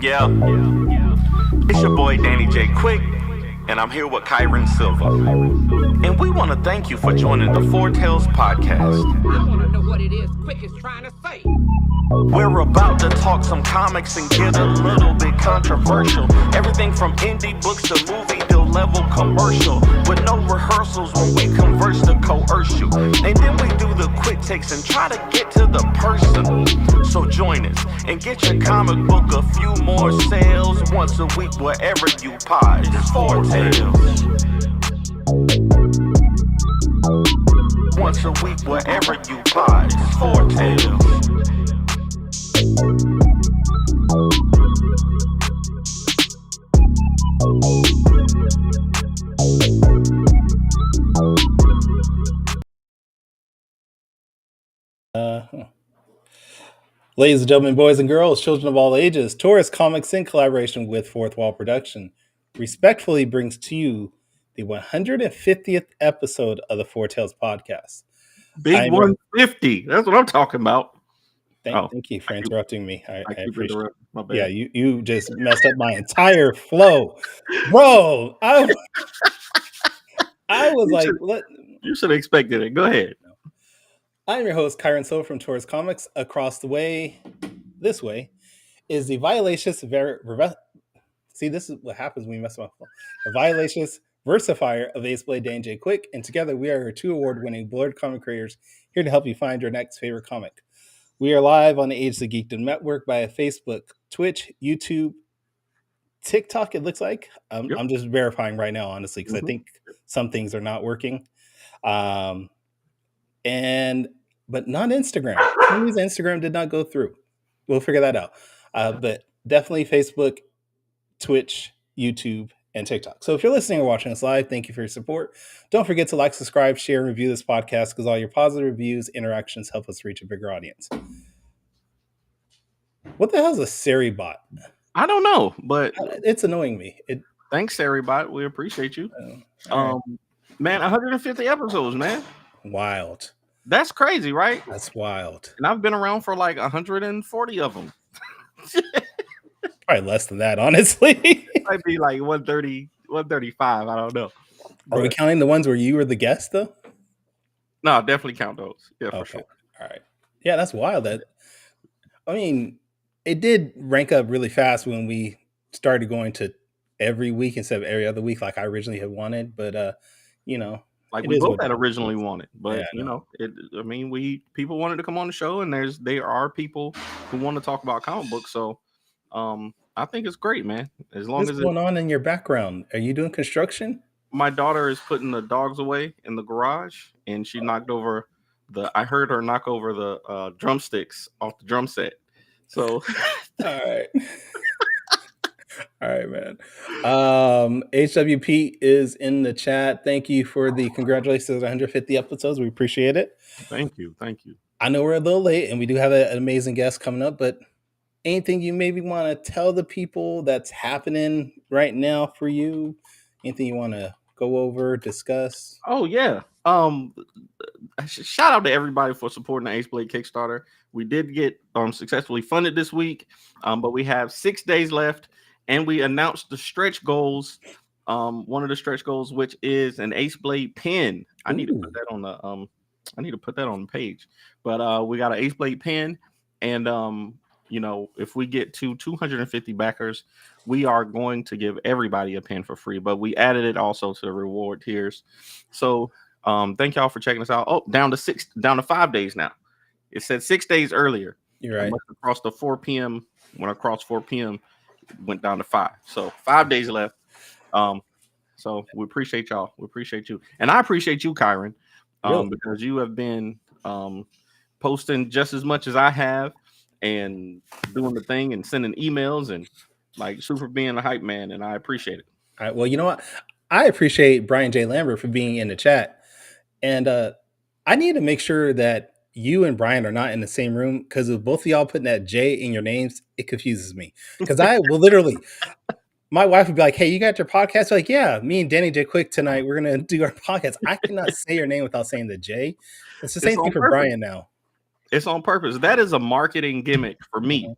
Yeah, it's your boy Danny J. Quick, and I'm here with Kyron Silva. And we want to thank you for joining the Four Tales podcast. I want to know what it is Quick is trying to say. We're about to talk some comics and get a little bit controversial. Everything from indie books to movie deal level commercial. With no rehearsals when we converse to coerce you. And then we do the quick takes and try to get to the person. So join us and get your comic book a few more sales once a week wherever you pod. It's Four Tales. Once a week wherever you pod. It's Four Tales. Ladies and gentlemen, boys and girls, children of all ages, Taurus Comics in collaboration with Fourth Wall Production respectfully brings to you the 150th episode of the Four Tales podcast. Big 150. That's what I'm talking about. Thank you for interrupting me. I appreciate it. My bad. Yeah, you just messed up my entire flow. Bro, I was you should have expected it. Go ahead. I'm your host, Kyron Silva from Taurus Comics. Across the way, this way, is the Violacious See, this is what happens when you mess up my phone. The Violacious Versifier of Ace Blade Danny J. Quick, and together we are your two award-winning Blurred comic creators here to help you find your next favorite comic. We are live on the Age of Geekdom Network via Facebook, Twitch, YouTube, TikTok, it looks like. I'm just verifying right now, honestly, because I think some things are not working. But not Instagram. Please, Instagram did not go through. We'll figure that out. But definitely Facebook, Twitch, YouTube, and TikTok. So if you're listening or watching us live, thank you for your support. Don't forget to like, subscribe, share, and review this podcast because all your positive reviews, interactions help us reach a bigger audience. What the hell is a Seribot? I don't know, but it's annoying me. Thanks, Seribot. We appreciate you. Right. Man, 150 episodes, man. Wild. That's crazy, right? That's wild. And I've been around for like 140 of them. Probably less than that, honestly. It might be like 130, 135. I don't know. Are we counting the ones where you were the guest, though? No, definitely count those. Yeah, okay. For sure. All right. Yeah, that's wild. It did rank up really fast when we started going to every week instead of every other week, like I originally had wanted. But like we both had originally wanted, but people wanted to come on the show, and there are people who want to talk about comic books. So, I think it's great, man. As long as what's going on in your background? Are you doing construction? My daughter is putting the dogs away in the garage, and she knocked over I heard her knock over the drumsticks off the drum set. So, all right. All right, man. HWP is in the chat. Thank you for the congratulations on 150 episodes. We appreciate it. Thank you. I know we're a little late, and we do have an amazing guest coming up, but anything you maybe want to tell the people that's happening right now for you? Anything you want to go over, discuss? Oh, yeah. Shout out to everybody for supporting the Ace Blade Kickstarter. We did get successfully funded this week, but we have 6 days left, and we announced the stretch goals. One of the stretch goals, which is an Ace Blade pen. I need to put that on the page. But we got an Ace Blade pen, and if we get to 250 backers, we are going to give everybody a pen for free. But we added it also to the reward tiers. So thank y'all for checking us out. Oh, down to 5 days now. It said 6 days earlier. You're right. Across the 4 p.m. When I crossed 4 p.m., it went down to 5. So 5 days left. So we appreciate y'all. We appreciate you. And I appreciate you, Kyron, because you have been posting just as much as I have and doing the thing and sending emails and like super being a hype man. And I appreciate it. All right. Well, you know what? I appreciate Brian J. Lambert for being in the chat. And I need to make sure that you and Brian are not in the same room, because with both of y'all putting that J in your names, it confuses me. Because I will literally, my wife would be like, "Hey, you got your podcast?" Like, yeah, me and Danny J. Quick tonight, we're going to do our podcast. I cannot say your name without saying the J. It's the same thing for Brian now. It's on purpose. That is a marketing gimmick for me.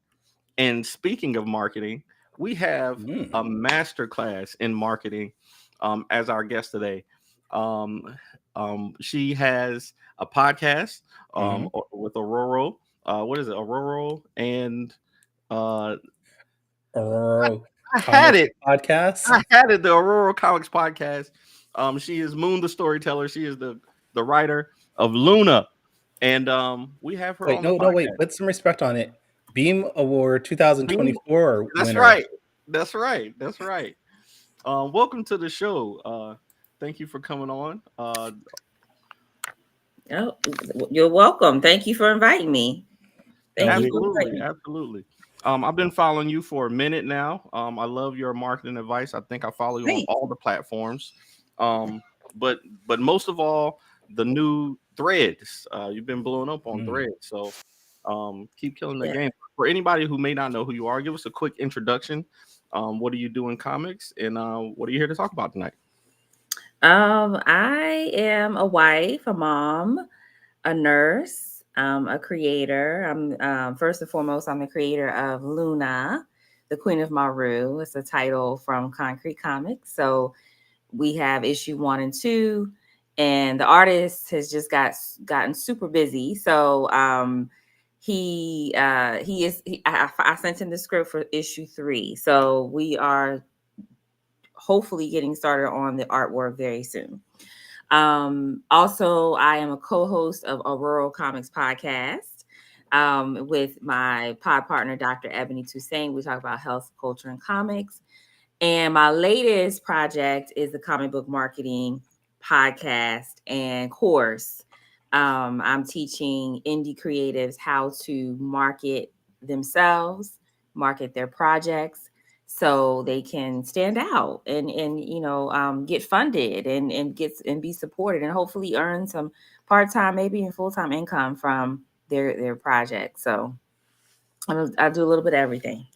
And speaking of marketing, we have a Mm. master class in marketing as our guest today. Um, she has a podcast Hmm. with Aurora. What is it? Aurora and uh, I, Aurora I had Comics it. Podcast. I had it. The Aurora Comics podcast. She is Moon the Storyteller. She is the writer of Luna, and we have her Wait, on the no, no, wait. podcast. Put some respect on it. Beam Award Beam- 2024 That's winner. right. That's right. That's right. Welcome to the show. Thank you for coming on. Oh, you're welcome. Thank you for inviting me. No, Thank you we. for Absolutely, inviting me. absolutely. I've been following you for a minute now. I love your marketing advice. I think I follow you on Thanks. all the platforms. Um, but most of all, the new threads. You've been blowing up on Mm. threads, so keep killing the Yeah. game. For anybody who may not know who you are, give us a quick introduction. What do you do in comics, and what are you here to talk about tonight? I am a wife, a mom, a nurse, a creator. I'm first and foremost, I'm the creator of Luna, the Queen of Maru. It's a title from Concrete Comics. So we have issue 1 and 2, and the artist has just gotten super busy. So I sent him the script for issue 3. So we are hopefully getting started on the artwork very soon. Also, I am a co-host of a Rural Comics podcast with my pod partner, Dr. Ebony Toussaint. We talk about health, culture, and comics. And my latest project is the comic book marketing podcast and course. I'm teaching indie creatives how to market themselves, market their projects, so they can stand out and get funded and be supported and hopefully earn some part-time, maybe even full-time income from their projects. So I do a little bit of everything.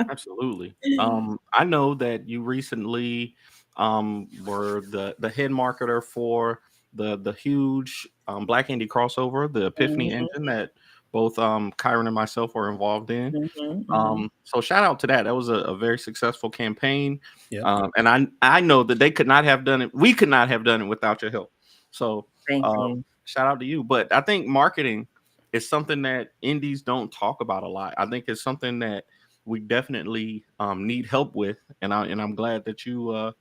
Absolutely. I know that you recently were the head marketer for the huge Black Indie crossover, the Epiphany Mhm, engine that both Kyron and myself were involved in. mhm, mhm. So shout out to that. That was a very successful campaign. Yep. And I know that they could not have done it. We could not have done it without your help. So Thank uh, you. shout out to you. But I think marketing is something that indies don't talk about a lot. I think it's something that we definitely need help with, and I'm glad that you are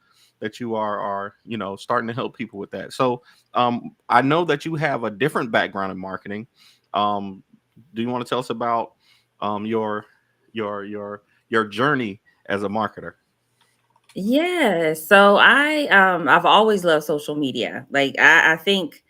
starting to help people with that. So I know that you have a different background in marketing. Do you want to tell us about your your journey as a marketer? Yeah. So I've always loved social media. Like I think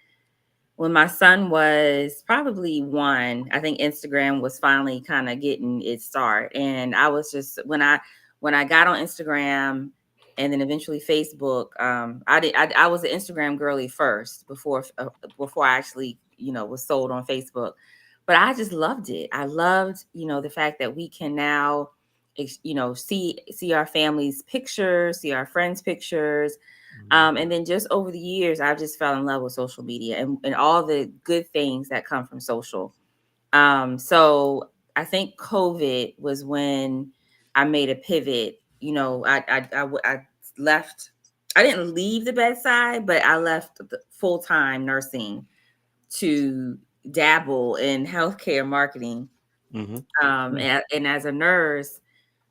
when my son was probably 1, I think Instagram was finally kind of getting its start. And I was just when I got on Instagram and then eventually Facebook, I was an Instagram girly first before I actually, was sold on Facebook. But I just loved it. I loved, the fact that we can now see our family's pictures, see our friends' pictures, and then just over the years, I've just fell in love with social media and all the good things that come from social. So I think COVID was when I made a pivot. I left. I didn't leave the bedside, but I left full time nursing to dabble in healthcare marketing. Mm-hmm. And as a nurse,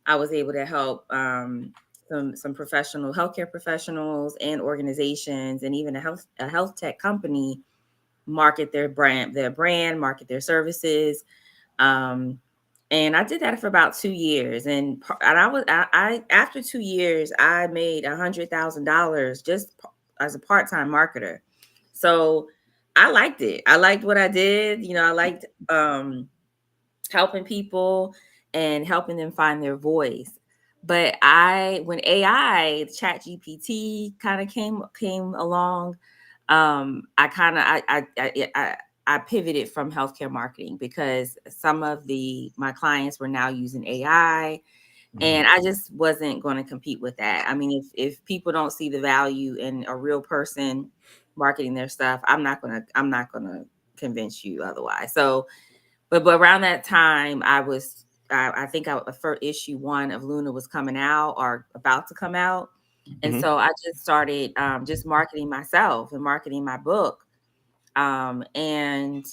I was able to help some professional healthcare professionals and organizations, and even a health tech company market their brand, market their services. Um, and I did that for about 2 years, and I after 2 years, I made $100,000 just as a part time marketer. So I liked it. I liked what I did. I liked helping people and helping them find their voice. But when AI, Chat GPT, kind of came along, I kind of I pivoted from healthcare marketing because some of my clients were now using AI, Mm-hmm. and I just wasn't going to compete with that. I mean, if people don't see the value in a real person marketing their stuff, I'm not gonna convince you otherwise. So but around that time, I was I think for issue 1 of Luna was coming out or about to come out. And Mhm. so I just started just marketing myself and marketing my book. And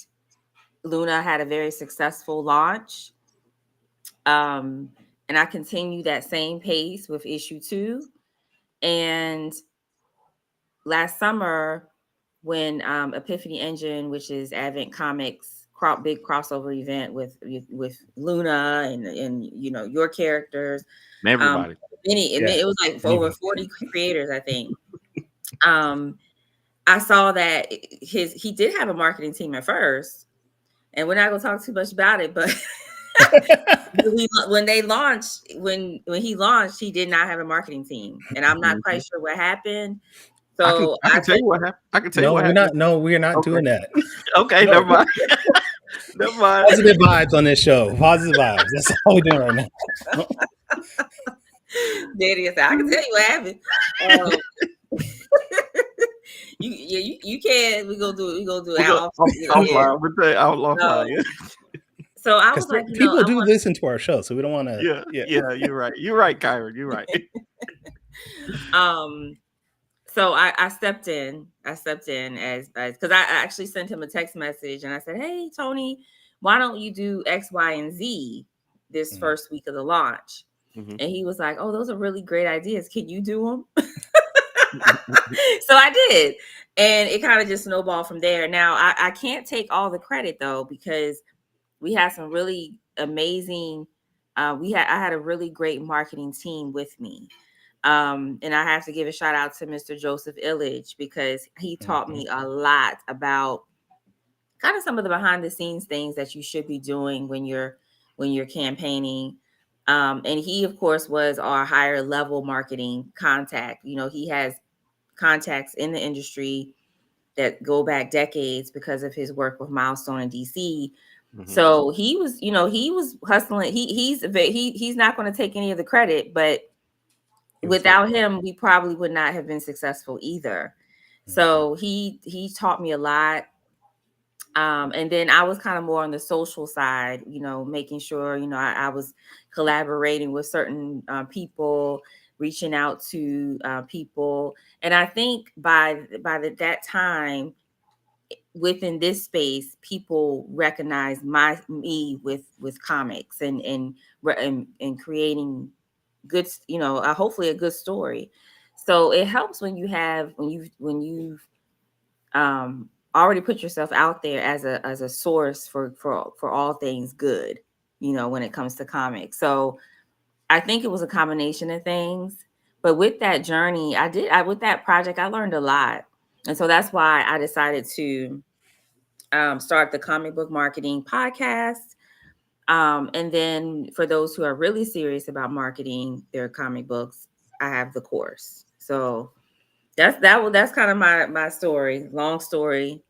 Luna had a very successful launch. And I continued that same pace with issue 2. And last summer, when Epiphany Engine, which is Advent Comics big crossover event with Luna and your characters, um, Everybody. many, and Yeah. it was like for over 40 creators, I think. I saw that he did have a marketing team at first, and we're not gonna talk too much about it, but when he launched, he did not have a marketing team, and I'm not quite sure what happened. So I I can tell said, you what happened. I can tell you No, what we're happened. not. No, we're not Okay. doing that. Okay, No. never mind. Never mind. Positive vibes on this show. Positive vibes. That's all we're doing right now. Daddy said, I can tell you what happened. You can. We gonna do it. We gonna do it. We go offline. We'll tell you offline. Yeah. So I was Because like, people I do want. listen to our show, so we don't want to. Yeah. You're right. You're right, Kyron. You're right. So I stepped in. I stepped in as because I actually sent him a text message and I said, hey Tony, why don't you do X, Y, and Z this first week of the launch? Mhm. And he was like, oh, those are really great ideas. Can you do them? So I did. And it kind of just snowballed from there. Now, I can't take all the credit, though, because we had some really amazing, I had a really great marketing team with me. And I have to give a shout out to Mr. Joseph Illage because he taught me a lot about kind of some of the behind the scenes things that you should be doing when you're campaigning. And he, of course, was our higher level marketing contact. He has contacts in the industry that go back decades because of his work with Milestone in DC. Mhm. So he was hustling. He's not going to take any of the credit, but without him, we probably would not have been successful either. So he taught me a lot. And then I was kind of more on the social side, making sure, I was collaborating with certain people, reaching out to people. And I think by that time, within this space, people recognize me with comics and creating good, hopefully a good story. So it helps when you've already put yourself out there as a source for all things good, when it comes to comics. So I think it was a combination of things. But with that journey, with that project, I learned a lot. And so that's why I decided to start the comic book marketing podcast. And then for those who are really serious about marketing their comic books, I have the course. So that's kind of my story. Long story,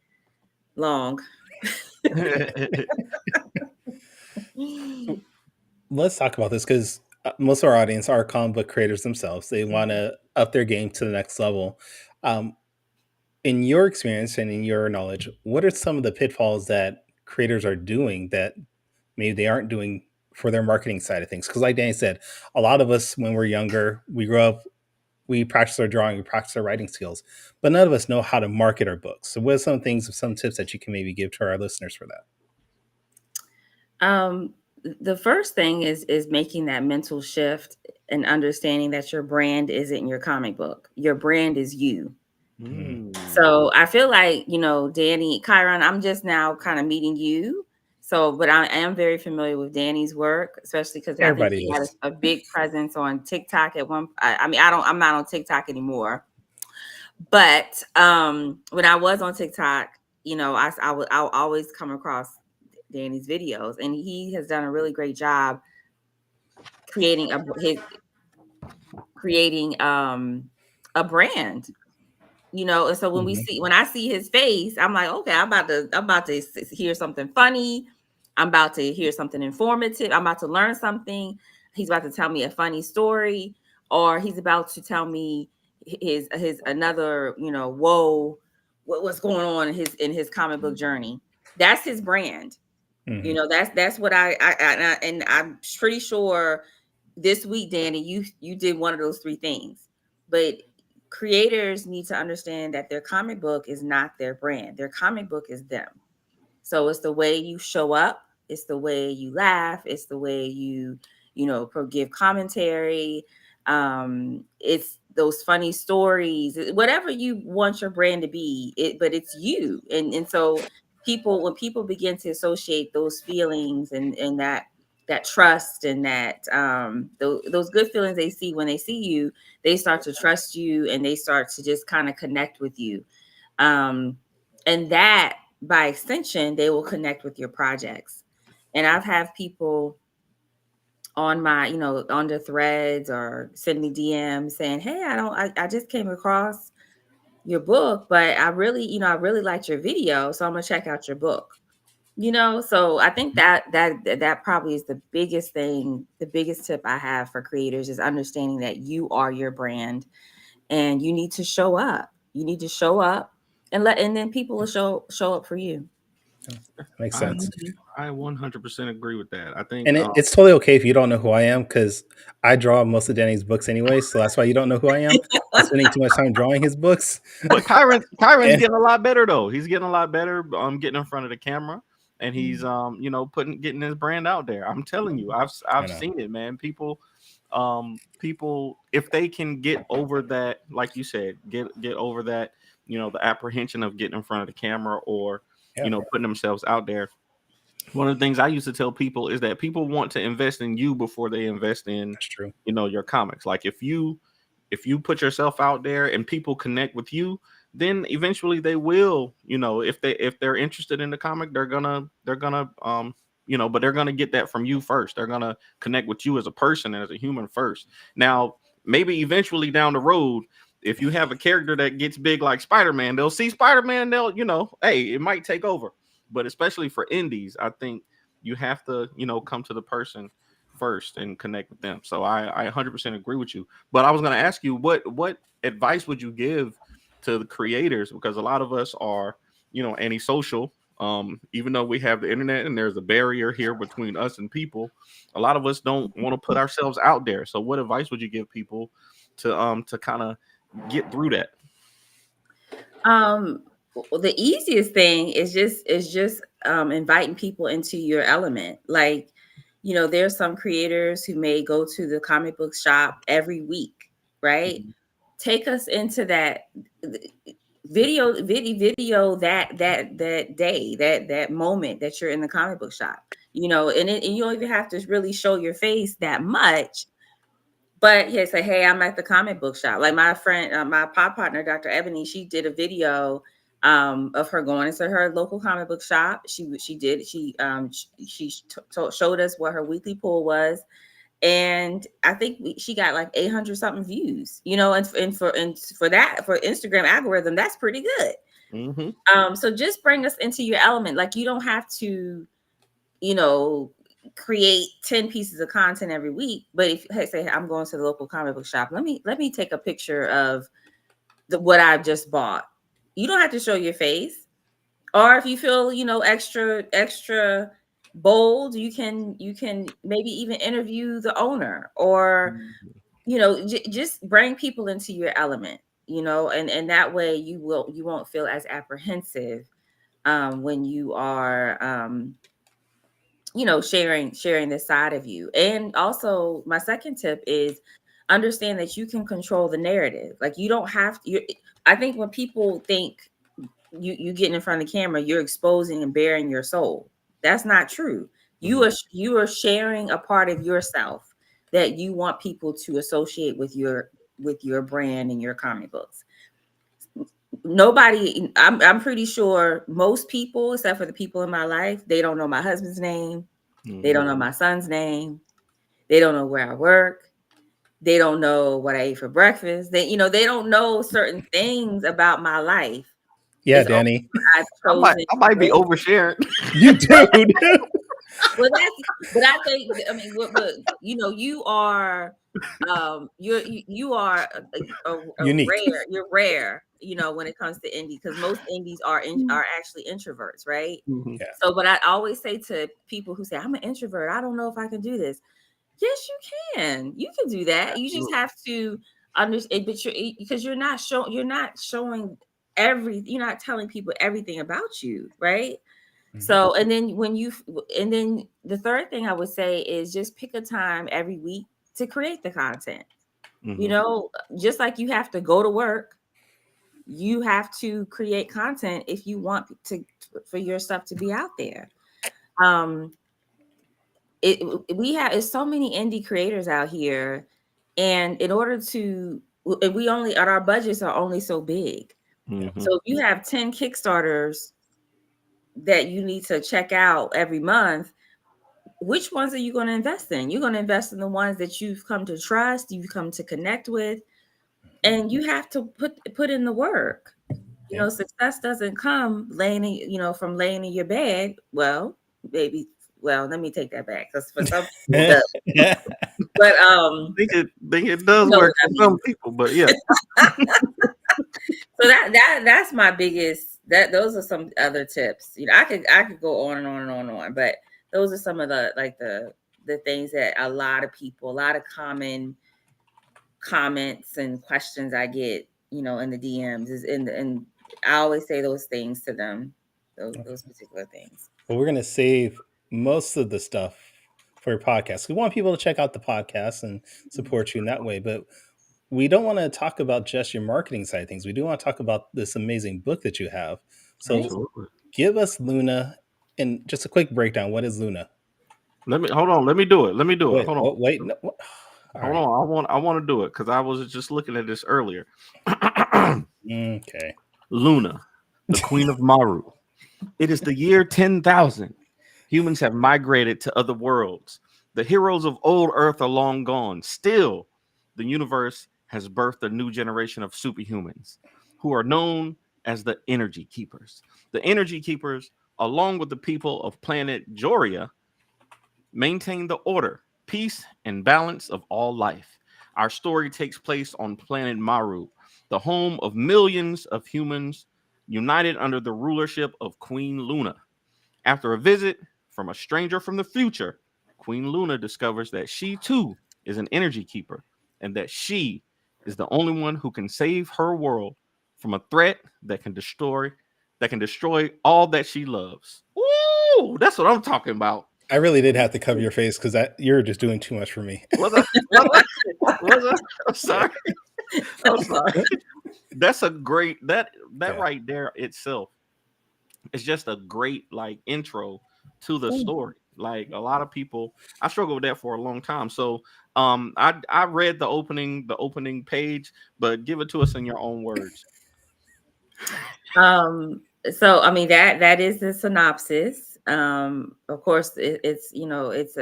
long. Let's talk about this because most of our audience are comic book creators themselves. They want to up their game to the next level. Um, in your experience and in your knowledge, what are some of the pitfalls that creators are doing that maybe they aren't doing for their marketing side of things? Because, like Danny said, a lot of us, when we're younger, we grow up, we practice our drawing, we practice our writing skills, but none of us know how to market our books. So, what are some tips that you can maybe give to our listeners for that? The first thing is making that mental shift and understanding that your brand isn't your comic book. Your brand is you. So I feel like, Danny, Kyron, I'm just now kind of meeting you. So, but I am very familiar with Danny's work, especially because I think Everybody he had is. a big presence on TikTok at one. I'm not on TikTok anymore, but when I was on TikTok, I'll always come across Danny's videos, and he has done a really great job creating a brand. And so when I see his face, I'm like, okay, I'm about to hear something funny. I'm about to hear something informative. I'm about to learn something. He's about to tell me a funny story, or he's about to tell me his another, what's going on in his comic book journey. That's his brand. You know, that's what and I'm pretty sure this week, Danny, you did one of those three things. But creators need to understand that their comic book is not their brand. Their comic book is them. So it's the way you show up, it's the way you laugh, it's the way you know, give commentary. It's those funny stories, whatever you want your brand to be, but it's you. And so when people begin to associate those feelings and that trust and that those good feelings they see when they see you, they start to trust you and they start to just kind of connect with you. Um, and that by extension, they will connect with your projects. And I've had people on my, you know, on the threads or send me DMs saying, hey, I just came across your book, but I really, you know, I really liked your video. So I'm gonna check out your book. You know, so I think that probably is the biggest thing, the biggest tip I have for creators is understanding that you are your brand and you need to show up. You need to show up and then people will show up for you. Makes I sense. I 100% agree with that. I think And it's totally okay if you don't know who I am, because I draw most of Danny's books anyway, so that's why you don't know who I am. I'm spending too much time drawing his books. but Kyron's And getting a lot better though. He's getting a lot better getting in front of the camera and he's you know getting his brand out there. I'm telling you. I I've know. seen it, man. People if they can get over that, like you said, get over that, you know, the apprehension of getting in front of the camera or Yeah, you know putting themselves out there. One of the things I used to tell people is that people want to invest in you before they invest in, that's true. you know, your comics. Like if you put yourself out there and people connect with you, then eventually they will, you know, if they're interested in the comic, they're gonna you know, but they're gonna get that from you first. They're gonna connect with you as a person and as a human first. Now, maybe eventually down the road, if you have a character that gets big like Spider-Man, they'll see Spider-Man, they'll, you know, hey, it might take over. But especially for indies, I think you have to, you know, come to the person first and connect with them. So I 100% agree with you. But I was going to ask you, what advice would you give to the creators? Because a lot of us are, you know, antisocial. Even though we have the internet and there's a barrier here between us and people, a lot of us don't want to put ourselves out there. So what advice would you give people to kind of get through that? Um, the easiest thing is just inviting people into your element. Like, you know, there's some creators who may go to the comic book shop every week, right? Mhm. Take us into that video that day, that moment that you're in the comic book shop. You know, and you don't even have to really show your face that much. But yeah, say, hey, I'm at the comic book shop. Like my friend, my pod partner, Dr. Ebony, she did a video of her going into her local comic book shop. She showed us what her weekly pull was, and I think she got like 800 something views. You know, and for that for Instagram algorithm, that's pretty good. Mm-hmm. So just bring us into your element. Like you don't have to, you know, create 10 pieces of content every week. But if hey, say I'm going to the local comic book shop, let me take a picture of what I've just bought. You don't have to show your face. Or if you feel, you know, extra bold, you can maybe even interview the owner or you know, just bring people into your element, you know, and that way you won't feel as apprehensive when you are you know, sharing this side of you. And also my second tip is understand that you can control the narrative. Like you don't have to I think when people think you getting in front of the camera, you're exposing and bearing your soul. That's not true. You are sharing a part of yourself that you want people to associate with your brand and your comic books. Nobody, I'm pretty sure most people, except for the people in my life, they don't know my husband's name. They Mm-hmm. don't know my son's name. They don't know where I work. They don't know what I ate for breakfast. They don't know certain things about my life. Yeah, It's only Danny, what I've chosen I might to be share. oversharing. you do, dude. Well, but I think, I mean, but you know, you are a Unique. rare. You're rare, you know, when it comes to indie, because most indies are actually introverts, right? Mhm. Yeah. So, but I always say to people who say, I'm an introvert, I don't know if I can do this. Yes, you can. You can do that. You just Absolutely. have to understand, but because you're not showing you're not telling people everything about you, right? Mhm. So, and then and then the third thing I would say is just pick a time every week to create the content. You Mhm. know, just like you have to go to work, you have to create content if you want for your stuff to be out there. Um, we have it's so many indie creators out here, and in order to we only our budgets are only so big. Mhm. So if you have 10 Kickstarters that you need to check out every month, which ones are you going to invest in? You're going to invest in the ones that you've come to trust, you've come to connect with, and you have to put in the work. You Yeah. know, success doesn't come from laying in your bed. Well, maybe. Well, let me take that back, because for some people it does. But Think it you does know work what I for mean. some people, but yeah. So that's my biggest. Those are some other tips. You know, I could go on and on and on and on, but those are some of the things that a lot of people, a lot of common comments and questions I get, you know, in the DMs is and I always say those things to them, those particular things. Well, we're going to save most of the stuff for your podcast. We want people to check out the podcast and support you in that way. But we don't want to talk about just your marketing side of things. We do want to talk about this amazing book that you have. Right? So Absolutely. give us Luna and just a quick breakdown. What is Luna? Let me hold on. Let me do it. Let me do it. Wait, Hold on. oh, wait. No, what? All Hold right. on. I want to do it because I was just looking at this earlier. Okay. Luna, the queen of Maru. It is the year 10,000. Humans have migrated to other worlds. The heroes of old Earth are long gone. Still, the universe has birthed a new generation of superhumans who are known as the Energy Keepers. The Energy Keepers, along with the people of planet Joria, maintain the order, peace, and balance of all life. Our story takes place on planet Maru, the home of millions of humans united under the rulership of Queen Luna. After a visit from a stranger from the future, Queen Luna discovers that she too is an energy keeper and that she is the only one who can save her world from a threat that can destroy all that she loves. Ooh, that's what I'm talking about. I really did have to cover your face because you're just doing too much for me. Was I? Was I? I'm sorry. I'm sorry. That's a great that Yeah. right there itself is just a great like intro to the story. Like a lot of people, I struggled with that for a long time. So I read the opening page, but give it to us in your own words. So I mean that is the synopsis. Of course it's it's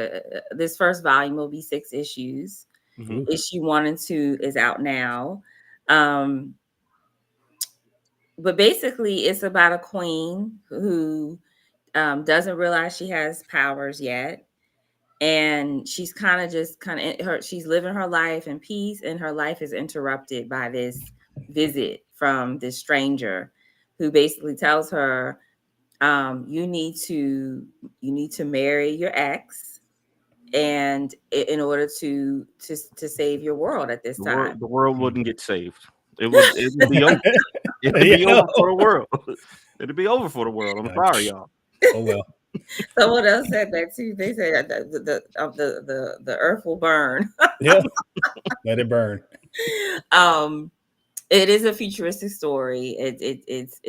this first volume will be 6 issues. Mm-hmm. Issue 1 and 2 is out now. Um, but basically it's about a queen who doesn't realize she has powers yet, and she's she's living her life in peace, and her life is interrupted by this visit from this stranger who basically tells her, you need to marry your ex, and in order to save your world at this time. The world Mhm. wouldn't get saved. It would be over. It would Yeah. be over for the world. It'd be over for the world. I'm sorry, y'all. Oh well. Someone else said that too. They said that the earth will burn. Yeah. Let it burn. um it is a futuristic story. It's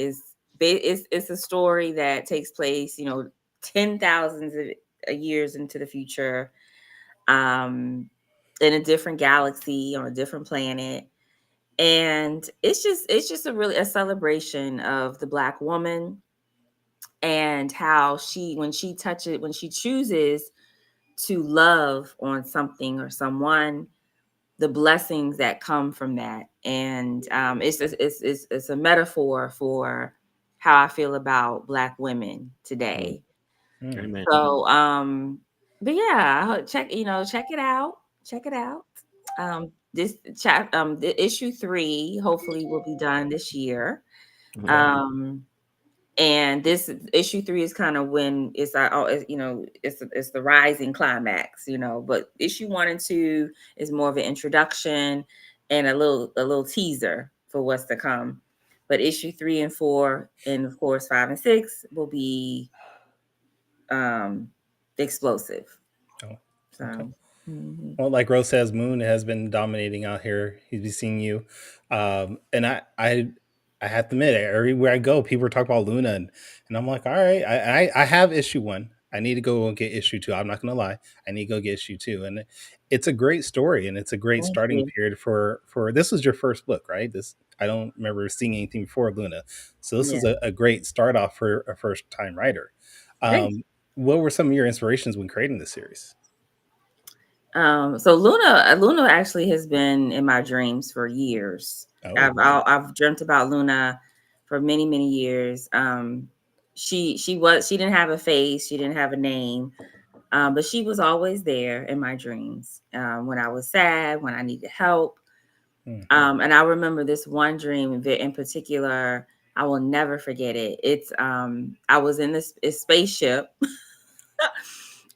a story that takes place, 10,000s of years into the future, um in a different galaxy on a different planet. And it's just a celebration of the Black woman, and how when she chooses to love on something or someone, the blessings that come from that. And it's a metaphor for how I feel about Black women Mm. today. Mm. Amen. So, but yeah, check it out. Check it out. The issue 3 hopefully will be done this year. Mhm. Um, and this issue 3 is kind of when it's the rising climax, but issue 1 and 2 is more of an introduction and a little teaser for what's to come. But issue 3 and 4, and of course 5 and 6, will be um explosive. Oh, okay. So mhm. Well, like Rose says, Moon has been dominating out here. He's been seeing you, and I have to admit, everywhere I go, people are talking about Luna, and I'm like, all right, I have issue 1. I need to go and get issue 2. I'm not gonna lie, I need to go get issue 2, and it's a great story, and it's a great Thank starting you. period for this was your first book, right? This I don't remember seeing anything before Luna, so this is Yeah. a great start off for a first time writer. Thanks. What were some of your inspirations when creating this series? So Luna actually has been in my dreams for years. Oh, I've dreamt about Luna for many, many years. She didn't have a face, she didn't have a name, but she was always there in my dreams. When I was sad, when I needed help. hmm. And I remember this one dream in particular. I will never forget it. It's I was in this spaceship,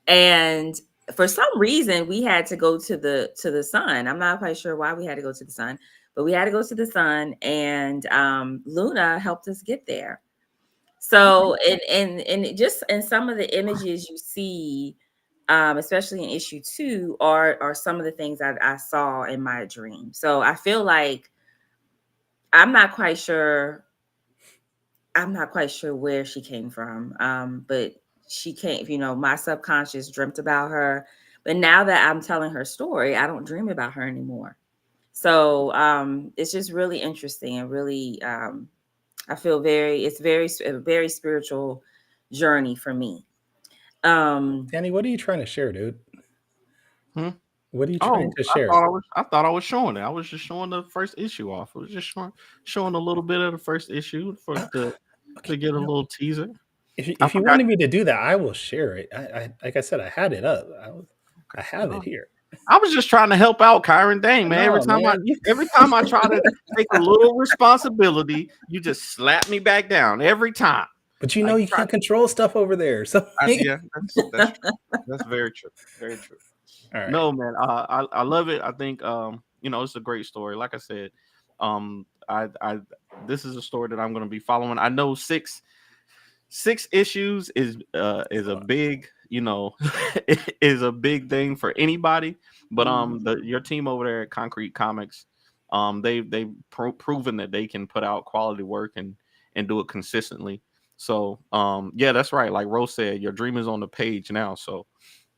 and for some reason we had to go to the sun. I'm not quite sure why we had to go to the sun, but we had to go to the sun, and Luna helped us get there. Okay. So and just in some of the images you see, especially in issue 2, are some of the things I saw in my dream. So I feel like I'm not quite sure. I'm not quite sure where she came from. But she came, my subconscious dreamt about her. But now that I'm telling her story, I don't dream about her anymore. So it's just really interesting, and really, I feel a very spiritual journey for me. Um, Danny, what are you trying to share, dude? Hmm? What are you trying Oh, to I share? thought I was. I thought I was showing it. I was just showing the first issue off. I was just showing a little bit of the first issue for Okay, to get a no. little teaser. I If you forgot. wanted me to do that, I will share it. I like I said, I had it up. I have it No, here. I was just trying to help out, Kyron. Dang, man. No, man. Every time I try to take a little responsibility, you just slap me back down every time. But you know Like you try. can't control stuff over there. So like, Yeah, that's true. That's very true. Very true. all right. No, man, I love it. I think it's a great story. Like I said, I this is a story that I'm going to be following. I know six issues is a big is a big thing for anybody. But your team over there at Concrete Comics, they've proven that they can put out quality work and do it consistently. So yeah, that's right. Like Rose said, your dream is on the page now. So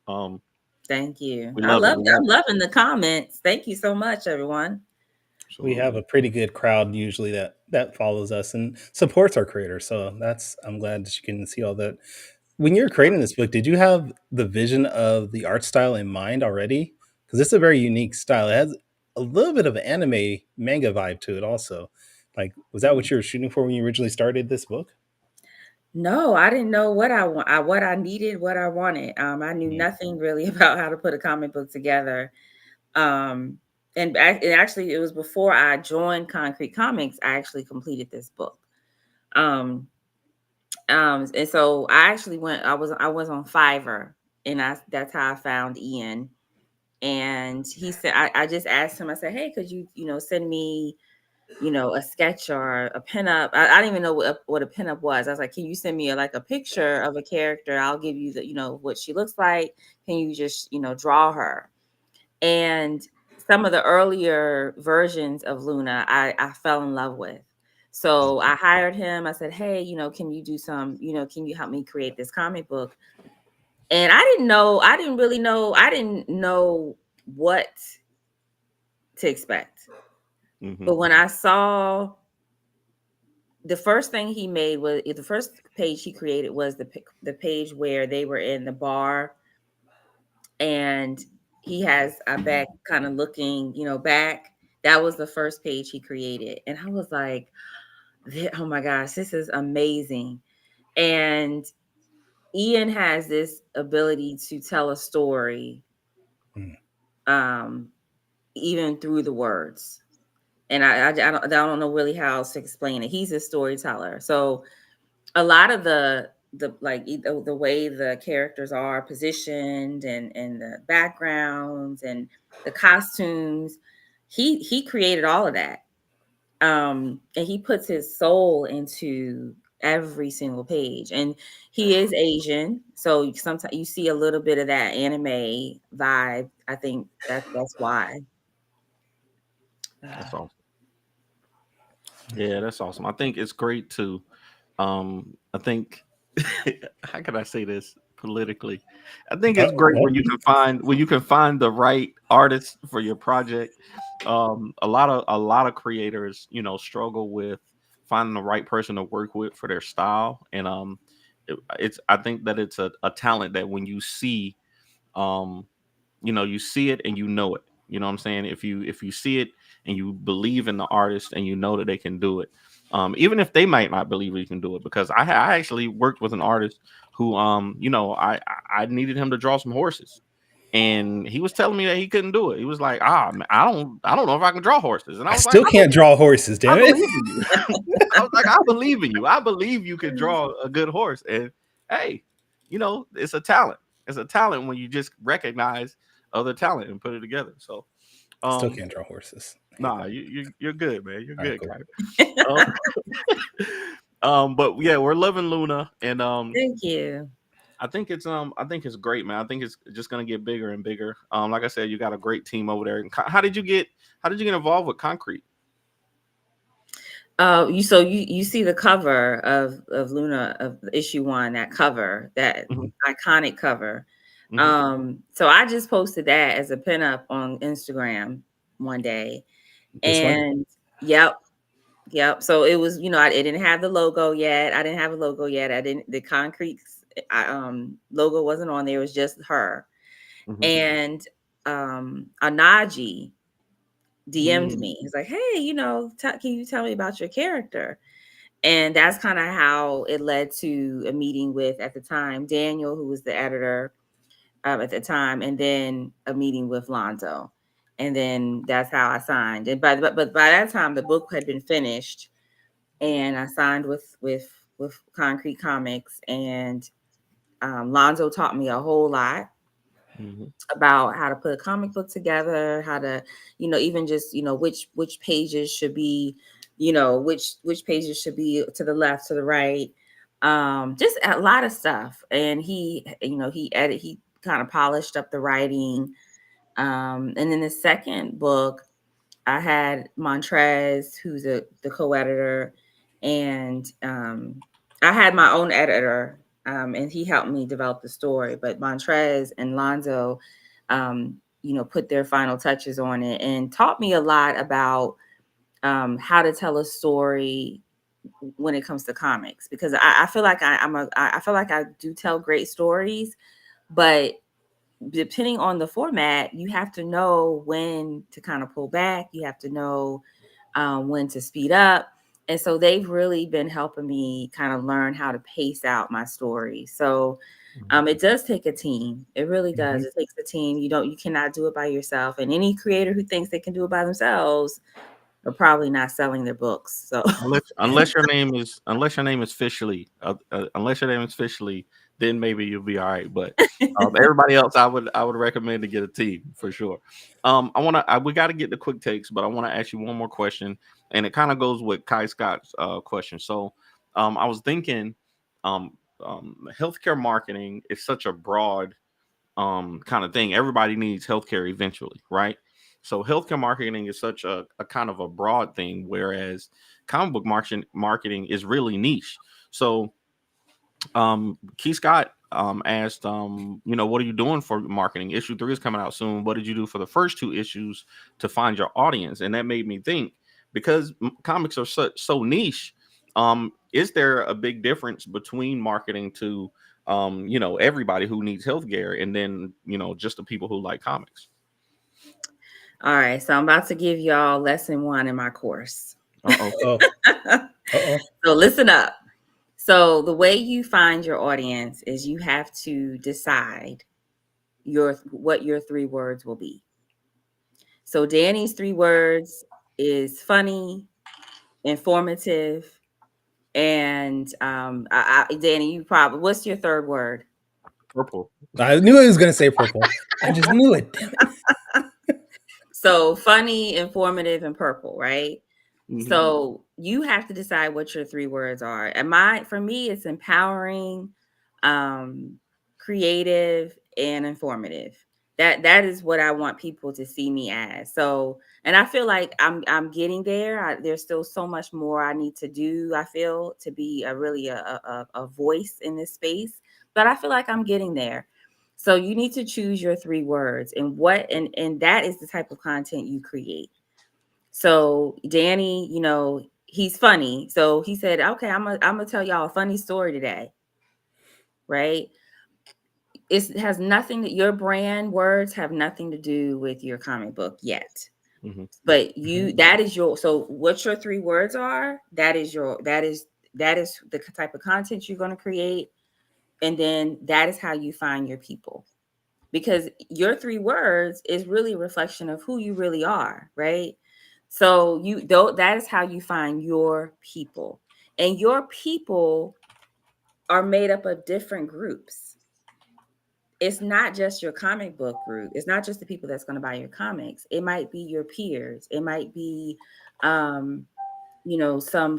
um Thank you. we love it. We I'm love it. loving the comments. Thank you so much, everyone. We have Absolutely. a pretty good crowd usually that follows us and supports our creators. So that's I'm glad that you can see all that. When you're creating this book, did you have the vision of the art style in mind already? Because it's a very unique style. It has a little bit of an anime manga vibe to it, also. Like, was that what you were shooting for when you originally started this book? No, I didn't know what I want, what I needed, what I wanted. I knew Mm. nothing really about how to put a comic book together. Um, and actually, it was before I joined Concrete Comics. I actually completed this book. Um, and so I actually went. I was on Fiverr, and that's how I found Ian. And he said, I just asked him. I said, "Hey, could you send me a sketch or a pinup?" I didn't even know what a pinup was. I was like, "Can you send me a picture of a character? I'll give you what she looks like. Can you just draw her?" And some of the earlier versions of Luna, I fell in love with. So I hired him. I said, "Hey, can you do can you help me create this comic book?" And I didn't know what to expect. Hmm. But when I saw the first thing he made was the first page he created was the page where they were in the bar, and he has a back kind of looking, back. That was the first page he created. And I was like, oh my gosh, this is amazing. And Ian has this ability to tell a story, um, even through the words. And I don't know really how else to explain it. He's a storyteller. So a lot of the the way the characters are positioned and the backgrounds and the costumes, he created all of that. And he puts his soul into every single page. And he is Asian, so sometimes you see a little bit of that anime vibe. I think that's why. That's awesome. Yeah, that's awesome. I think it's great too. I think how can I say this politically? I think it's great when you can find the right artist for your project. A lot of creators, struggle with finding the right person to work with for their style, and it's I think that it's a talent that when you see, um, you see it and you know it. You know what I'm saying? If you see it and you believe in the artist and you know that they can do it, even if they might not believe you can do it. Because I actually worked with an artist who, I needed him to draw some horses, and he was telling me that he couldn't do it. He was like, man, I don't know if I can draw horses, and I I was like, still can't draw horses, I damn it. believe in you. I was like, I believe in you. I believe you can draw a good horse. And hey, it's a talent. It's a talent when you just recognize other talent and put it together. So, Still um, can't draw horses. nah, you're good, man. You're All right, good, cool. guy. But yeah, we're loving Luna, and Thank you. I think it's great, man. I think it's just gonna get bigger and bigger. Like I said, you got a great team over there. And how did you get involved with Concrete? You see the cover of Luna of issue 1, that cover, that Mhm, iconic cover. mhm. So I just posted that as a pinup on Instagram one day, This one? and yep, yep. So it was, it didn't have the logo yet. I didn't have a logo yet. I didn't the concrete logo wasn't on there. It was just her. Mhm. And Anaji DM'd Mm, me. He's like, "Hey, can you tell me about your character?" And that's kind of how it led to a meeting with, at the time, Daniel, who was the editor at the time, and then a meeting with Lonzo. And then that's how I signed. And but by that time, the book had been finished, and I signed with Concrete Comics. And Lonzo taught me a whole lot mhm. about how to put a comic book together, how to, even just, which pages should be, which pages should be to the left, to the right, just a lot of stuff. And he kind of polished up the writing. And then the second book, I had Montrez, who's the co-editor, and I had my own editor, and he helped me develop the story. But Montrez and Lonzo, put their final touches on it and taught me a lot about how to tell a story when it comes to comics. Because I feel like I feel like I do tell great stories, but depending on the format, you have to know when to kind of pull back. You have to know when to speed up. And so they've really been helping me kind of learn how to pace out my story. So it does take a team. It really does. Mhm. It takes a team. You cannot do it by yourself. And any creator who thinks they can do it by themselves are probably not selling their books. So Unless your name is officially, then maybe you'll be all right. But everybody else, I would recommend to get a team for sure. We got to get the quick takes, but I want to ask you one more question, and it kind of goes with Kai Scott's question. So, I was thinking, healthcare marketing is such a broad kind of thing. Everybody needs healthcare eventually, right? So healthcare marketing is such a kind of a broad thing, whereas comic book marketing is really niche. So Key Scott asked, what are you doing for marketing? Issue 3 is coming out soon. What did you do for the first 2 issues to find your audience? And that made me think, because comics are so niche. Is there a big difference between marketing to everybody who needs healthcare, and then just the people who like comics? all right, so I'm about to give y'all lesson 1 in my course. Uh-oh. Oh, uh-oh. So listen up. So the way you find your audience is you have to decide what your 3 words will be. So Danny's 3 words is funny, informative, and Danny, you probably, what's your 3rd word? Purple. I knew he was going to say purple. I just knew it. Damn it. So funny, informative, and purple, right? Mhm. So you have to decide what your 3 words are. And for me, it's empowering, creative, and informative. That is what I want people to see me as. So, and I feel like I'm getting there. There's still so much more I need to do. I feel to be a voice in this space, but I feel like I'm getting there. So you need to choose your 3 words, and that is the type of content you create. So Danny, he's funny. So he said, okay, I'm gonna tell y'all a funny story today. Right? It has nothing that your brand words have nothing to do with your comic book yet. Mm-hmm. But that is so what your 3 words are, that is the type of content you're going to create. And then that is how you find your people. Because your 3 words is really a reflection of who you really are, right? So that is how you find your people. And your people are made up of different groups. It's not just your comic book group. It's not just the people that's going to buy your comics. It might be your peers. It might be some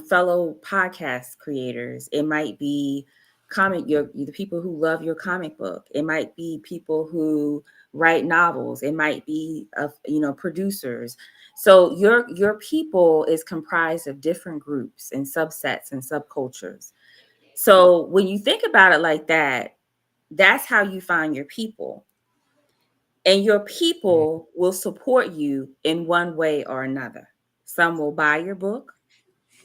fellow podcast creators. It might be the people who love your comic book. It might be people who write novels. It might be producers. So your people is comprised of different groups and subsets and subcultures. So when you think about it like that, that's how you find your people. And your people will support you in one way or another. Some will buy your book.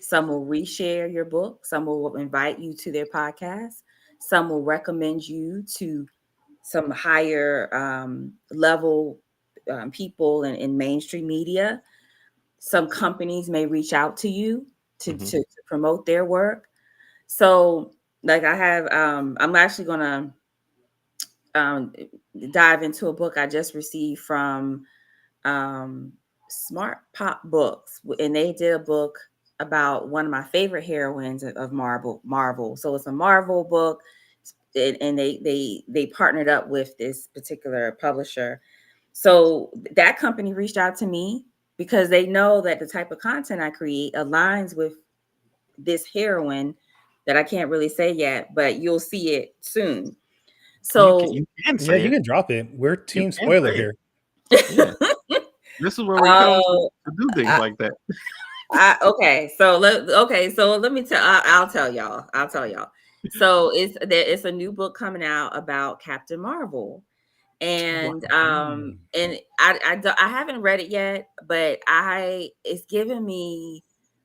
Some will reshare your book. Some will invite you to their podcast. Some will recommend you to some higher level people in mainstream media. Some companies may reach out to you to promote their work. So, like I'm actually going to dive into a book I just received from Smart Pop Books, and they did a book about one of my favorite heroines of Marvel. So it's a Marvel book, and they partnered up with this particular publisher. So that company reached out to me because they know that the type of content I create aligns with this heroine that I can't really say yet, but you'll see it soon. So You can Yeah, say you it. can drop it. We're You team can spoiler say it. here. Yeah. This is where we come Oh, to do things I- like that. okay. So let me tell. I'll tell y'all. I'll tell y'all. So it's a new book coming out about Captain Marvel, and I haven't read it yet, but it's given me,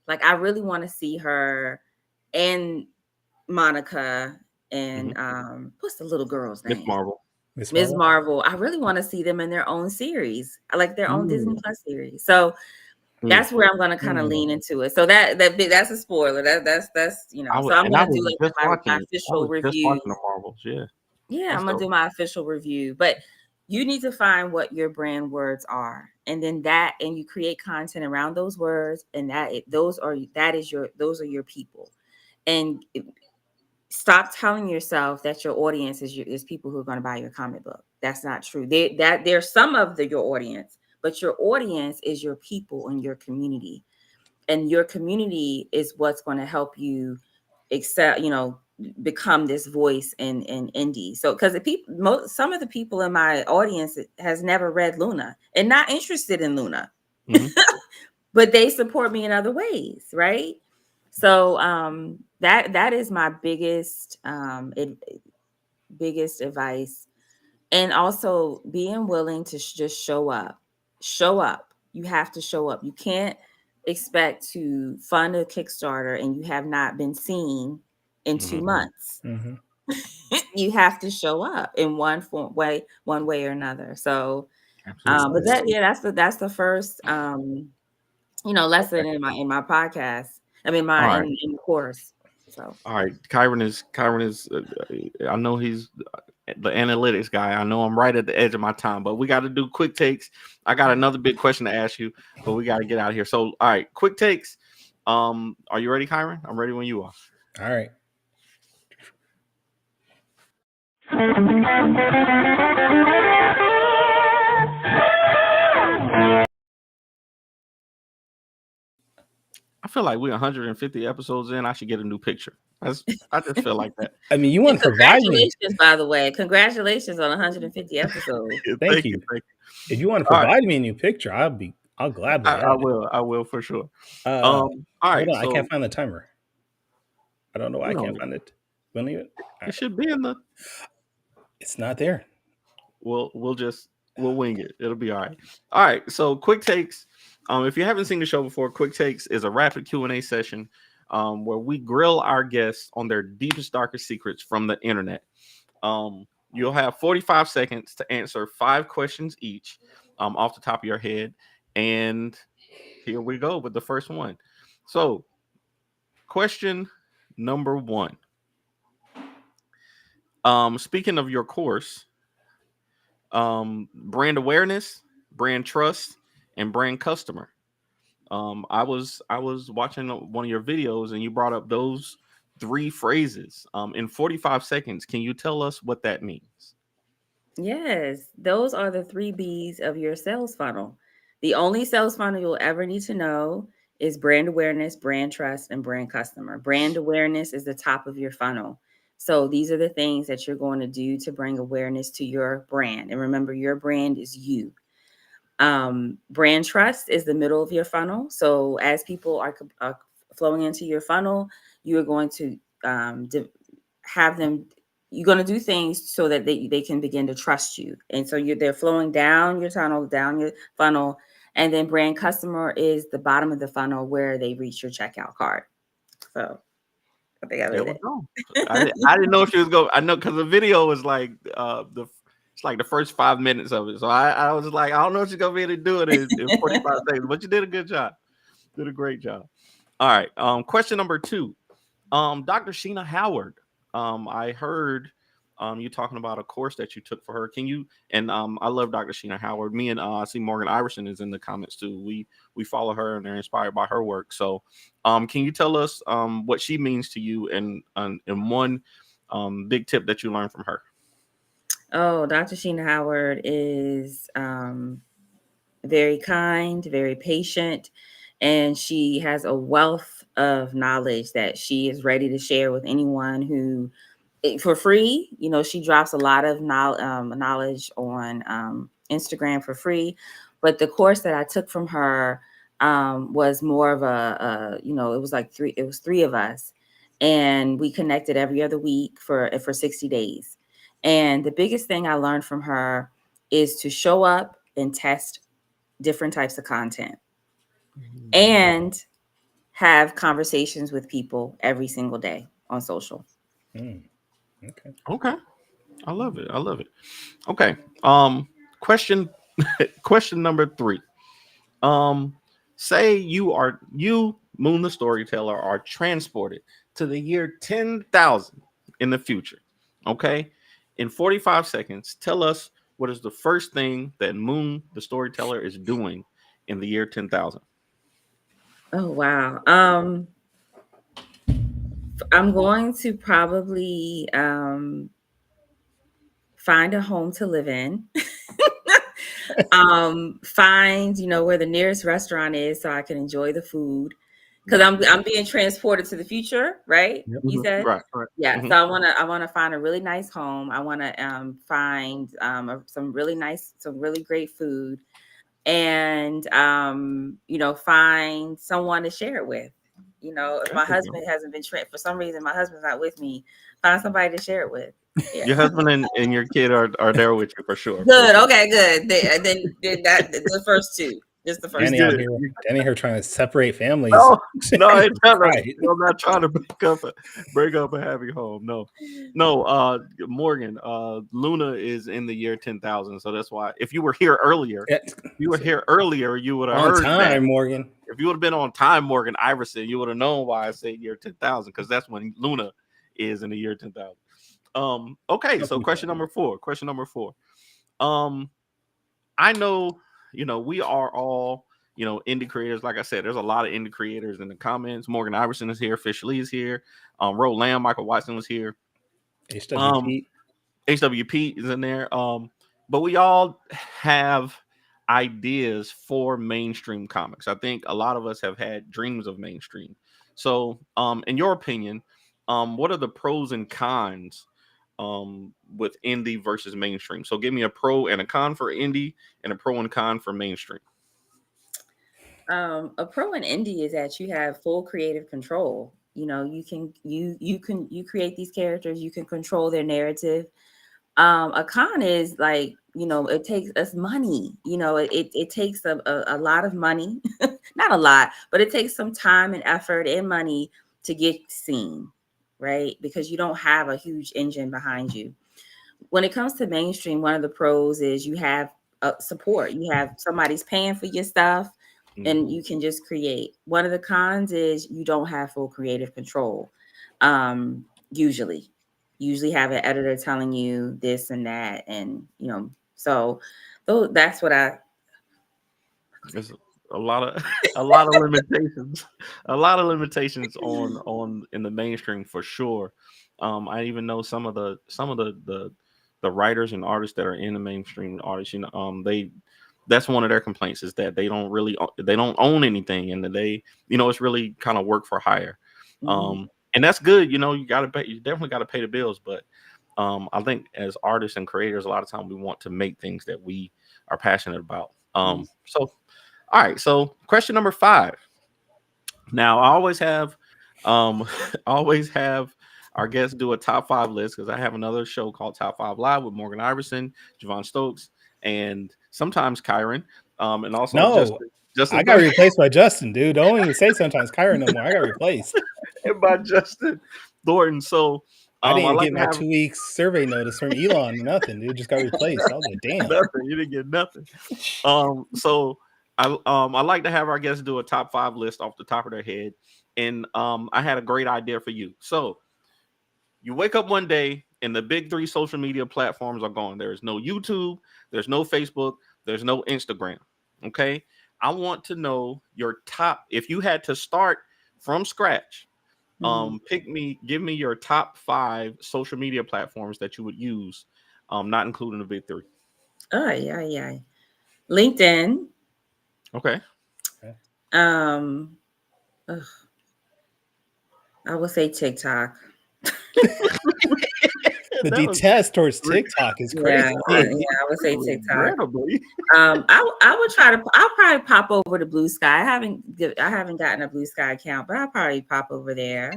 like, I really want to see her and Monica and what's the little girl's Miss name? Marvel. Miss Ms. Marvel. Marvel. I really want to see them in their own series, like their own Disney Ooh. Plus series. So that's where I'm going to kind of lean into it. So that's a spoiler. That's So I'm going to do like my I official was just review. watching the Marvels. Yeah. Yeah, That's I'm going to dope. do my official review. But you need to find what your brand words are, and then and you create content around those words, and those are your people. And stop telling yourself that your audience is people who are going to buy your comic book. That's not true. There's some of your audience, but your audience is your people and your community. And your community is what's going to help you excel, become this voice in indie. So because some of the people in my audience has never read Luna and not interested in Luna. But they support me in other ways, right? So that is my biggest advice. And also being willing to just show up. Show up. You have to show up. You can't expect to fund a Kickstarter and you have not been seen in 2 months. Mm-hmm. You have to show up in one way or another. So Absolutely. but that's the first lesson in my podcast. I mean, All right. in the course. So All right, Kyron is I know he's the analytics guy. I know I'm right at the edge of my time, but we got to do quick takes. I got another big question to ask you, but we got to get out of here. So, all right, quick takes. Are you ready, Kyron? I'm ready when you are. All right. I feel like we're 150 episodes in. I should get a new picture. I just feel like that. I mean, you want and to provide me. congratulations, by the way. Congratulations on 150 episodes. Thank you. Thank you. If you want to All right. provide me a new picture, I'll gladly add I it. will for sure. All All right, hold on, I so can't find the timer. I don't know why I no, can't find it. Don't even. it should be in the. It's not there. We'll wing it. It'll be all right. All right. So quick takes. If you haven't seen the show before, quick takes is a rapid Q&A session where we grill our guests on their deepest, darkest secrets from the internet. You'll have 45 seconds to answer 5 questions each off the top of your head. And here we go with the first one. So, question number 1. Speaking of your course, brand awareness, brand trust, and brand customer. I was watching one of your videos and you brought up those 3 phrases. In 45 seconds, can you tell us what that means? Yes, those are the 3 B's of your sales funnel. The only sales funnel you'll ever need to know is brand awareness, brand trust, and brand customer. Brand awareness is the top of your funnel. So these are the things that you're going to do to bring awareness to your brand. And remember, your brand is you. Brand trust is the middle of your funnel. So as people are flowing into your funnel, you are going to have them. You're going to do things so that they can begin to trust you. And so they're flowing down your tunnel, down your funnel. And then brand customer is the bottom of the funnel where they reach your checkout card. So I think I There made we it. go. I didn't know if she was going. I know because the video was like it's like the first 5 minutes of it. So I was like, I don't know if she's gonna be able to do it in 45 seconds, but you did a good job. Did a great job. All right. Question number 2. Dr. Sheena Howard. I heard you talking about a course that you took for her. Can you and I love Dr. Sheena Howard. Me and I see Morgan Iverson is in the comments too. We follow her and they're inspired by her work. So can you tell us what she means to you and one big tip that you learned from her? Oh, Dr. Sheena Howard is very kind, very patient, and she has a wealth of knowledge that she is ready to share with anyone who, for free. You know, she drops a lot of knowledge on Instagram for free. But the course that I took from her was more of it was like 3. It was 3 of us, and we connected every other week for 60 days. And the biggest thing I learned from her is to show up and test different types of content and have conversations with people every single day on social. Okay. I love it. Okay. Question number 3. Say you, Moon the Storyteller, are transported to the year 10,000 in the future. Okay. In 45 seconds, tell us what is the first thing that Moon the Storyteller is doing in the year 10,000. Oh, wow. I'm going to probably find a home to live in. Find, where the nearest restaurant is so I can enjoy the food. Because I'm being transported to the future, right? Yep. You said? Right. Yeah. Mhm. So I wanna find a really nice home. I wanna find some really great food, and find someone to share it with. If my husband hasn't been for some reason, my husband's not with me, find somebody to share it with. Yeah. Your husband and your kid are there with you for sure. Good. Okay. Good. Then that the first 2. Just the first Danny out good. here, Danny here trying to separate families. No, I'm Right. not trying to break up a happy home. No. Morgan, Luna is in the year 10,000, so that's why. If you were here earlier, you would have On heard that. time, Morgan. If you would have been on time, Morgan Iverson, you would have known why I say year 10,000, because that's when Luna is in the year 10,000. Okay, so question number four. I know, we are all, indie creators. Like I said, there's a lot of indie creators in the comments. Morgan Iverson is here. Fish Lee is here. Ro Lamb, Michael Watson was here. HWP is in there. But we all have ideas for mainstream comics. I think a lot of us have had dreams of mainstream. So, in your opinion, what are the pros and cons with indie versus mainstream? So give me a pro and a con for indie and a pro and con for mainstream. A pro in indie is that you have full creative control. You create these characters, you can control their narrative. A con is like, it takes us money. It takes a lot of money, not a lot, but it takes some time and effort and money to get seen, right? Because you don't have a huge engine behind you. When it comes to mainstream, one of the pros is you have support. You have somebody's paying for your stuff, and you can just create. One of the cons is you don't have full creative control. Usually have an editor telling you this and that, and so that's what There's a lot of limitations, on in the mainstream for sure. I even know some of the writers and artists that are in the mainstream artists, that's one of their complaints, is that they don't own anything, and that it's really kind of work for hire. And that's good. You definitely got to pay the bills. But I think as artists and creators, a lot of time we want to make things that we are passionate about. So, all right. So question number 5. Now I always have our guests do a top 5 list, because I have another show called Top 5 Live with Morgan Iverson, Javon Stokes, and sometimes Kyron. And also Justin I got replaced by Justin, dude. Don't even say sometimes Kyron no more. I got replaced. And by Justin Thornton. So I didn't even get my 2 weeks survey notice from Elon. Nothing, dude. Just got replaced. I was like, damn. Nothing. You didn't get nothing. So I like to have our guests do a top 5 list off the top of their head. And I had a great idea for you. So you wake up one day and the big 3 social media platforms are gone. There's no YouTube, there's no Facebook, there's no Instagram. Okay. I want to know your top, if you had to start from scratch, give me your top 5 social media platforms that you would use, not including the big 3. Oh, yeah. LinkedIn. Okay. I would say TikTok. The detest towards TikTok is crazy. Yeah, I would say TikTok. I'll probably pop over to Blue Sky. I haven't gotten a Blue Sky account, but I'll probably pop over there.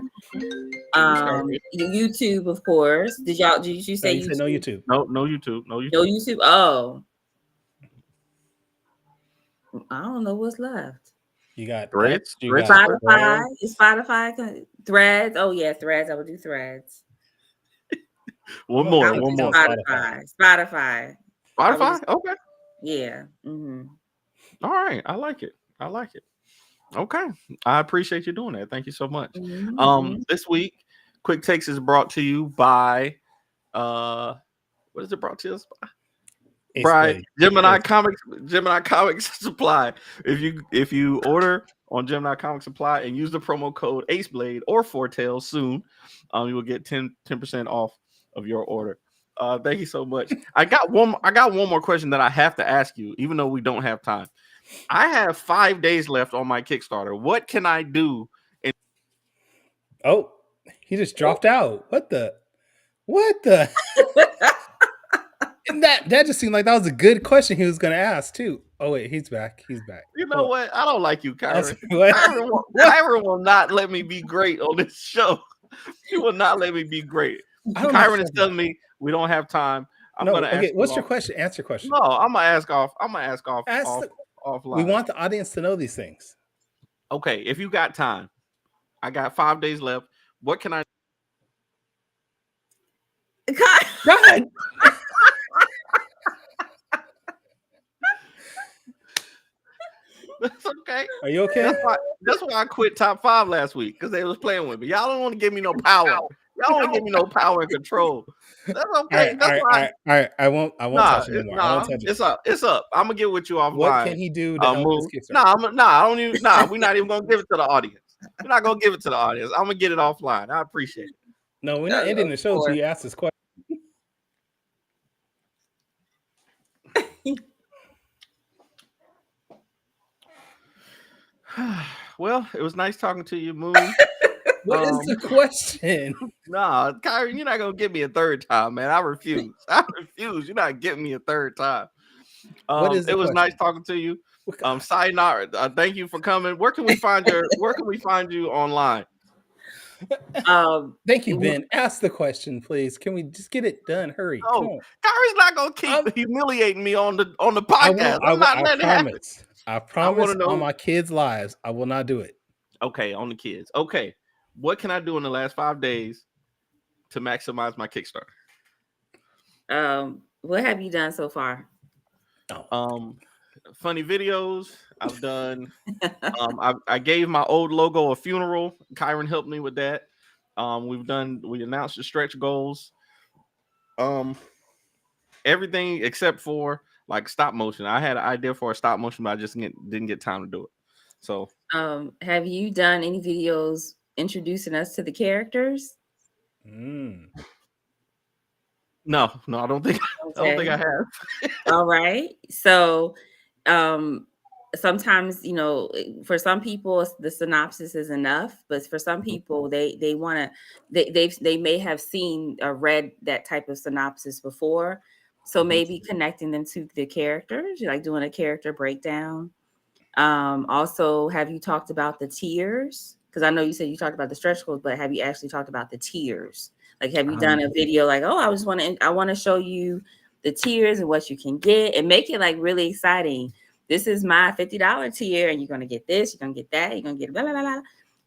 YouTube, of course. Did you say YouTube? No YouTube. No YouTube. No YouTube. Oh, I don't know what's left. You got Threads. Spotify. Is Spotify Threads? Oh yeah, Threads. I would do Threads. One more. Spotify. Okay. Yeah. All right. I like it. Okay. I appreciate you doing that. Thank you so much. This week, Quick Takes is brought to you by what is it brought to us by? Right, Gemini Comics Supply. If you order on Gemini Comics Supply and use the promo code AceBlade or Foretell soon, you will get 10% off of your order. Thank you so much. I got one more question that I have to ask you, even though we don't have time. I have 5 days left on my Kickstarter. What can I do? Oh, he just dropped out. What the? And that just seemed like that was a good question he was going to ask too. Oh wait, he's back. You know what? I don't like you, Kyron. Kyron will not let me be great on this show. He will not let me be great. Kyron is telling me we don't have time. I'm gonna ask. What's your question? Answer question. No, I'm gonna ask off offline. We want the audience to know these things. Okay, if you got time, I got 5 days left. What can I? Go ahead. That's okay. Are you okay? That's why I quit top 5 last week, because they was playing with me. Y'all don't want to give me no power. Y'all don't want to give me no power and control. That's okay. All right. I won't touch it anymore. I won't touch it. It's up. It's up. I'm gonna get with you offline. What can he do to help Moon? this Kickstarter? I don't even. We're not even gonna give it to the audience. We're not gonna give it to the audience. I'm gonna get it offline. I appreciate it. No, we're not ending the show until you ask this question. Well, it was nice talking to you, Moon. What is the question? Nah, Kyron, you're not gonna get me a third time, man. I refuse. I refuse. You're not getting me a third time. What is it was question? nice talking to you. Sayonara. Thank you for coming. Where can we find you online? Thank you, Ben. Ask the question, please. Can we just get it done? Hurry. No, Kyrie's not gonna keep humiliating me on the podcast. I promise on my kids' lives, I will not do it. Okay, on the kids. Okay, what can I do in the last 5 days to maximize my Kickstarter? What have you done so far? Funny videos. I've done. I gave my old logo a funeral. Kyron helped me with that. We announced the stretch goals. Everything except for like stop motion. I had an idea for a stop motion, but I just didn't get time to do it. So, have you done any videos introducing us to the characters? No, I don't think. Okay. I don't think I have. All right. So, sometimes, for some people the synopsis is enough, but for some people they want to they may have seen or read that type of synopsis before. So maybe connecting them to the characters, like doing a character breakdown. Also, have you talked about the tiers? Because I know you said you talked about the stretch goals, but have you actually talked about the tiers? Like, have you done a video like, oh, I want to show you the tiers and what you can get, and make it like really exciting. This is my $50 tier, and you're gonna get this, you're gonna get that, you're gonna get blah blah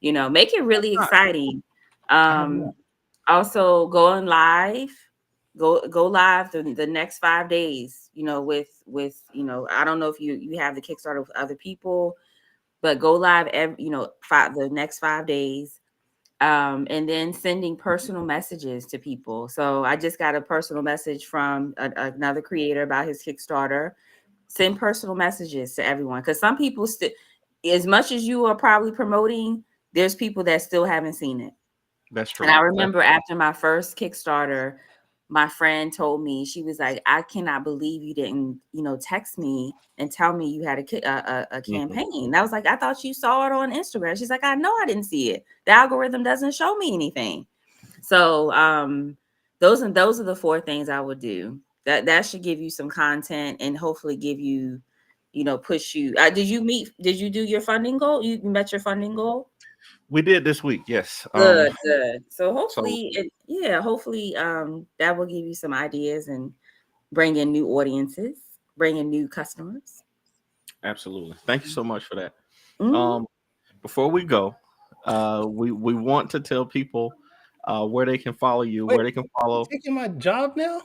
blah. Make it really exciting. Also going live. Go live the next 5 days, with I don't know if you have the Kickstarter with other people, but go live the next 5 days, and then sending personal messages to people. So I just got a personal message from another creator about his Kickstarter. Send personal messages to everyone, because some people still, as much as you are probably promoting, there's people that still haven't seen it. That's true. And I remember after my first Kickstarter, my friend told me, she was like, I cannot believe you didn't, text me and tell me you had a campaign. And I was like, I thought you saw it on Instagram. She's like, I know I didn't see it. The algorithm doesn't show me anything. So those are the 4 things I would do. That should give you some content and hopefully give you, push you. Did you do your funding goal? You met your funding goal? We did this week, yes. Good. So hopefully, that will give you some ideas and bring in new audiences, bring in new customers. Absolutely. Thank you so much for that. Before we go, we want to tell people where they can follow you, where they can follow. Taking my job now?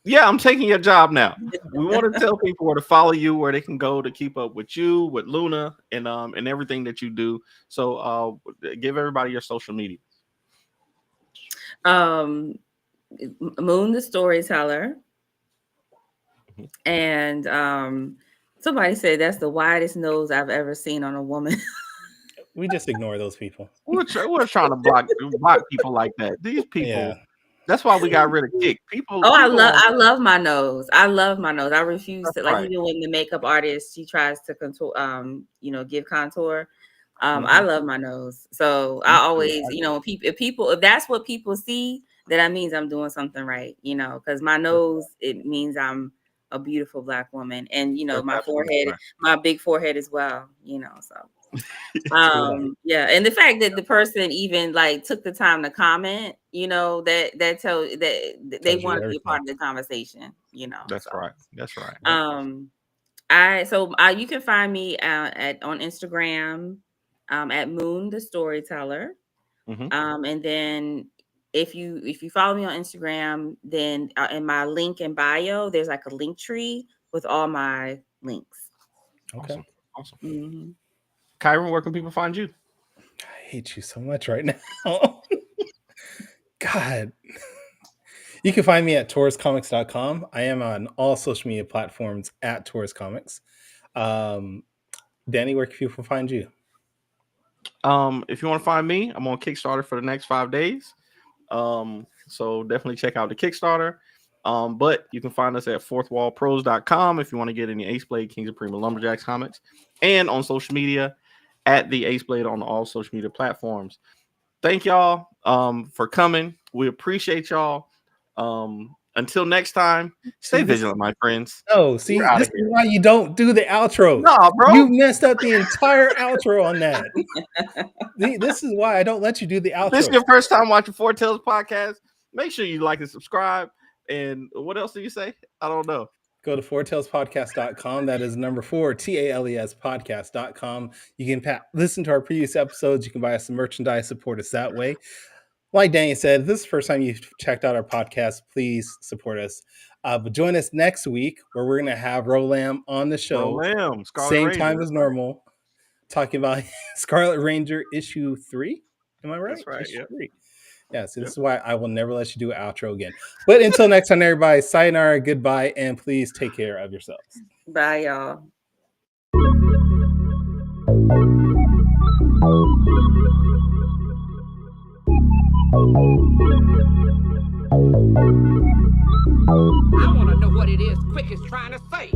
Yeah, I'm taking your job now. We want to tell people where to follow you, where they can go to keep up with you, with Luna, and everything that you do. So give everybody your social media. Moon the Storyteller. And somebody said that's the widest nose I've ever seen on a woman. We just ignore those people. We're trying to block people like that. These people. Yeah. That's why we got rid of Kick. People. Oh, I love my nose. I love my nose. I refuse to even when the makeup artist, she tries to contour, give contour. I love my nose. So I always, if that's what people see, then that means I'm doing something right, because my nose, it means I'm a beautiful Black woman. And, my forehead, my big forehead as well, so. And the fact that the person even took the time to comment, that tell that they want to be a part of the conversation, That's right. You can find me on Instagram at Moon the Storyteller. And then if you follow me on Instagram, then in my link in bio, there's like a link tree with all my links. Okay. Awesome. Mm-hmm. Kyron, where can people find you? I hate you so much right now. God. You can find me at tourscomics.com. I am on all social media platforms at Taurus Comics. Danny, where can people find you? If you want to find me, I'm on Kickstarter for the next 5 days. So definitely check out the Kickstarter. But you can find us at fourthwallpros.com if you want to get any Ace Blade, Kings of Prima Lumberjacks comics, and on social media at the Ace Blade on all social media platforms. Thank y'all for coming. We appreciate y'all. Until next time, stay vigilant, my friends. Oh, see, this is why you don't do the outro. Nah, bro. You messed up the entire outro on that. This is why I don't let you do the outro. If this is your first time watching Four Tales podcast, make sure you like and subscribe. And what else do you say? I don't know. Go to fourtalespodcast.com. That is number 4, TALES podcast.com. You can listen to our previous episodes. You can buy us some merchandise, support us that way. Like Danny said, if this is the first time you've checked out our podcast, please support us. But join us next week where we're going to have Rolam on the show. Rolam, same time as normal, talking about Scarlet Ranger issue 3. Am I right? That's right. Issue 3. Yeah, so this is why I will never let you do an outro again. But until next time, everybody, sayonara, goodbye, and please take care of yourselves. Bye, y'all. I want to know what it is Quick is trying to say.